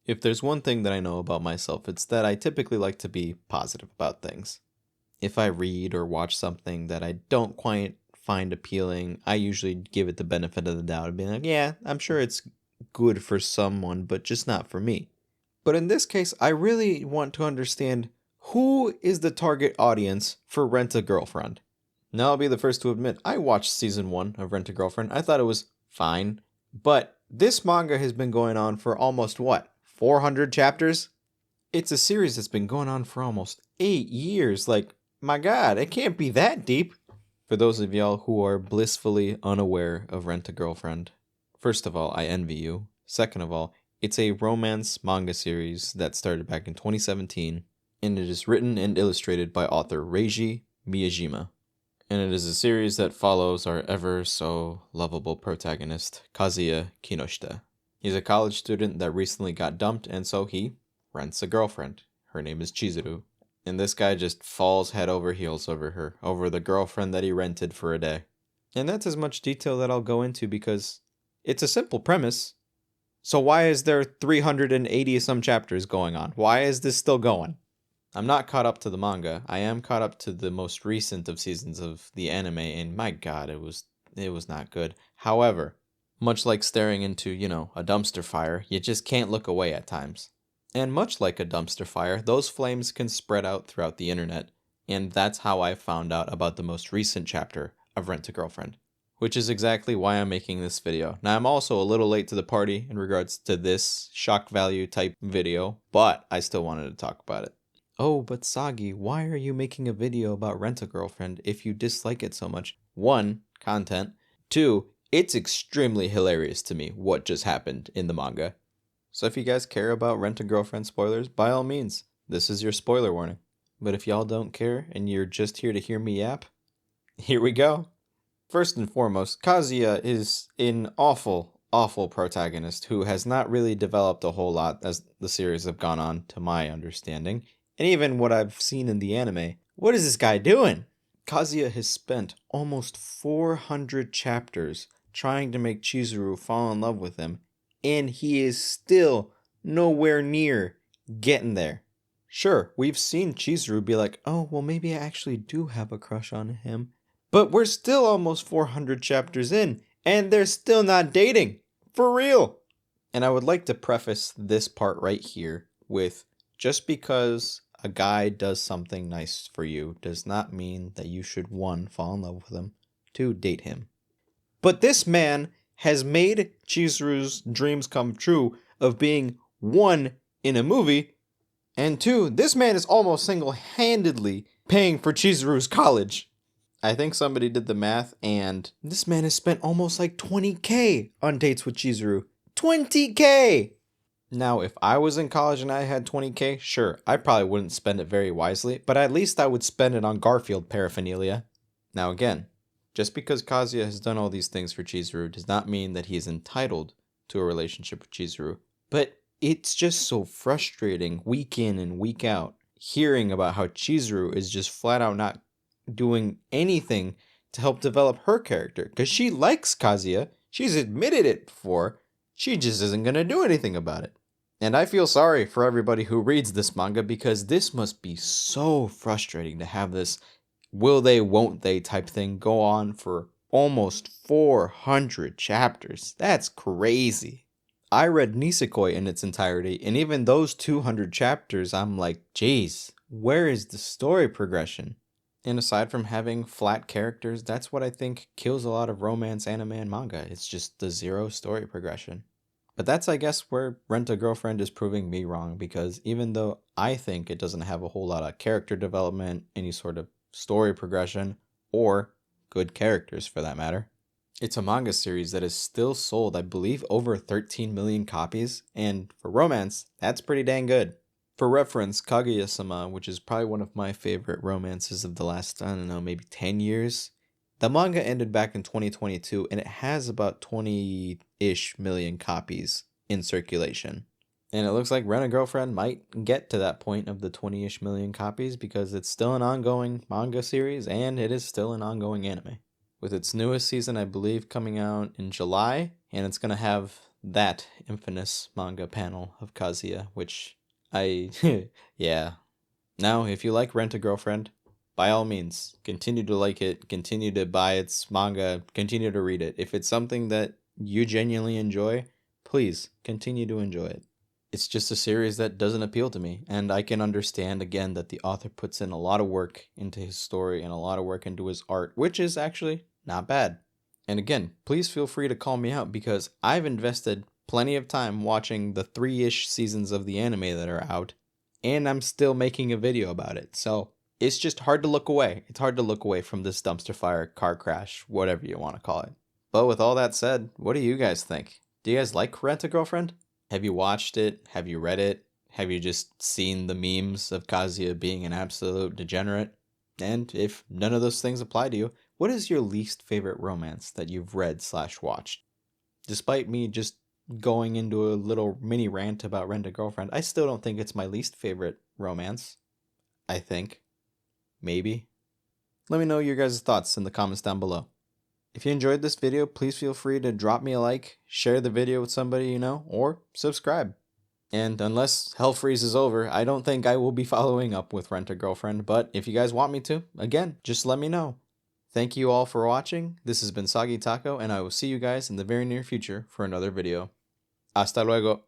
If there's one thing that I know about myself, it's that I typically like to be positive about things. If I read or watch something that I don't quite find appealing, I usually give it the benefit of the doubt and be like, yeah, I'm sure it's good for someone, but just not for me. But in this case, I really want to understand who is the target audience for Rent a Girlfriend. Now, I'll be the first to admit, I watched season 1 of Rent a Girlfriend. I thought it was fine. But this manga has been going on for almost what? 400 chapters? It's a series that's been going on for almost 8 years. Like, my god, it can't be that deep. For those of y'all who are blissfully unaware of Rent a Girlfriend, first of all, I envy you. Second of all, it's a romance manga series that started back in 2017, and it is written and illustrated by author Reiji Miyajima. And it is a series that follows our ever so lovable protagonist, Kazuya Kinoshita. He's a college student that recently got dumped, and so he rents a girlfriend. Her name is Chizuru. And this guy just falls head over heels over her, over the girlfriend that he rented for a day. And that's as much detail that I'll go into because it's a simple premise. So why is there 380 some chapters going on? Why is this still going? I'm not caught up to the manga. I am caught up to the most recent of seasons of the anime, and my god, it was not good. However, much like staring into, a dumpster fire, you just can't look away at times. And much like a dumpster fire, those flames can spread out throughout the internet, and that's how I found out about the most recent chapter of Rent a Girlfriend, which is exactly why I'm making this video. Now, I'm also a little late to the party in regards to this shock value type video, but I still wanted to talk about it. Oh, but Sagi, why are you making a video about Rent a Girlfriend if you dislike it so much? 1, content. 2, it's extremely hilarious to me what just happened in the manga. So if you guys care about Rent a Girlfriend spoilers, by all means, this is your spoiler warning. But if y'all don't care and you're just here to hear me yap, here we go. First and foremost, Kazuya is an awful, awful protagonist who has not really developed a whole lot as the series have gone on, to my understanding. And even what I've seen in the anime, what is this guy doing? Kazuya has spent almost 400 chapters trying to make Chizuru fall in love with him, and he is still nowhere near getting there. Sure, we've seen Chizuru be like, oh, well, maybe I actually do have a crush on him. But we're still almost 400 chapters in, and they're still not dating. For real. And I would like to preface this part right here with, just because a guy does something nice for you does not mean that you should, 1, fall in love with him, 2, date him. But this man has made Chizuru's dreams come true of being 1, in a movie, and 2, this man is almost single-handedly paying for Chizuru's college. I think somebody did the math, and this man has spent almost like 20K on dates with Chizuru. 20K! Now, if I was in college and I had 20K, sure, I probably wouldn't spend it very wisely, but at least I would spend it on Garfield paraphernalia. Now again, just because Kazuya has done all these things for Chizuru does not mean that he is entitled to a relationship with Chizuru. But it's just so frustrating week in and week out, hearing about how Chizuru is just flat out not doing anything to help develop her character. Because she likes Kazuya, she's admitted it before, she just isn't going to do anything about it. And I feel sorry for everybody who reads this manga because this must be so frustrating to have this will they, won't they type thing go on for almost 400 chapters. That's crazy. I read Nisekoi in its entirety, and even those 200 chapters, I'm like, geez, where is the story progression? And aside from having flat characters, that's what I think kills a lot of romance anime and manga. It's just the zero story progression. But that's, I guess, where Rent a Girlfriend is proving me wrong, because even though I think it doesn't have a whole lot of character development, any sort of story progression, or good characters for that matter, it's a manga series that is still sold, I believe, over 13 million copies, and for romance, that's pretty dang good. For reference, Kaguya-sama, which is probably one of my favorite romances of the last, I don't know, maybe 10 years, the manga ended back in 2022, and it has about 20-ish million copies in circulation. And it looks like Rent a Girlfriend might get to that point of the 20-ish million copies because it's still an ongoing manga series, and it is still an ongoing anime. With its newest season, I believe, coming out in July, and it's going to have that infamous manga panel of Kazuya, which I, yeah. Now, if you like Rent a Girlfriend, by all means, continue to like it, continue to buy its manga, continue to read it. If it's something that you genuinely enjoy, please continue to enjoy it. It's just a series that doesn't appeal to me, and I can understand again that the author puts in a lot of work into his story and a lot of work into his art, which is actually not bad. And again, please feel free to call me out because I've invested plenty of time watching the 3-ish seasons of the anime that are out, and I'm still making a video about it. So it's just hard to look away. It's hard to look away from this dumpster fire, car crash, whatever you want to call it. But with all that said, what do you guys think? Do you guys like Rent a Girlfriend? Have you watched it? Have you read it? Have you just seen the memes of Kazuya being an absolute degenerate? And if none of those things apply to you, what is your least favorite romance that you've read/watched? Despite me just going into a little mini rant about Rent a Girlfriend, I still don't think it's my least favorite romance. I think. Maybe. Let me know your guys' thoughts in the comments down below. If you enjoyed this video, please feel free to drop me a like, share the video with somebody you know, or subscribe. And unless Hell Freeze is over, I don't think I will be following up with Rent a Girlfriend, but if you guys want me to, again, just let me know. Thank you all for watching. This has been Soggy Taco, and I will see you guys in the very near future for another video. Hasta luego.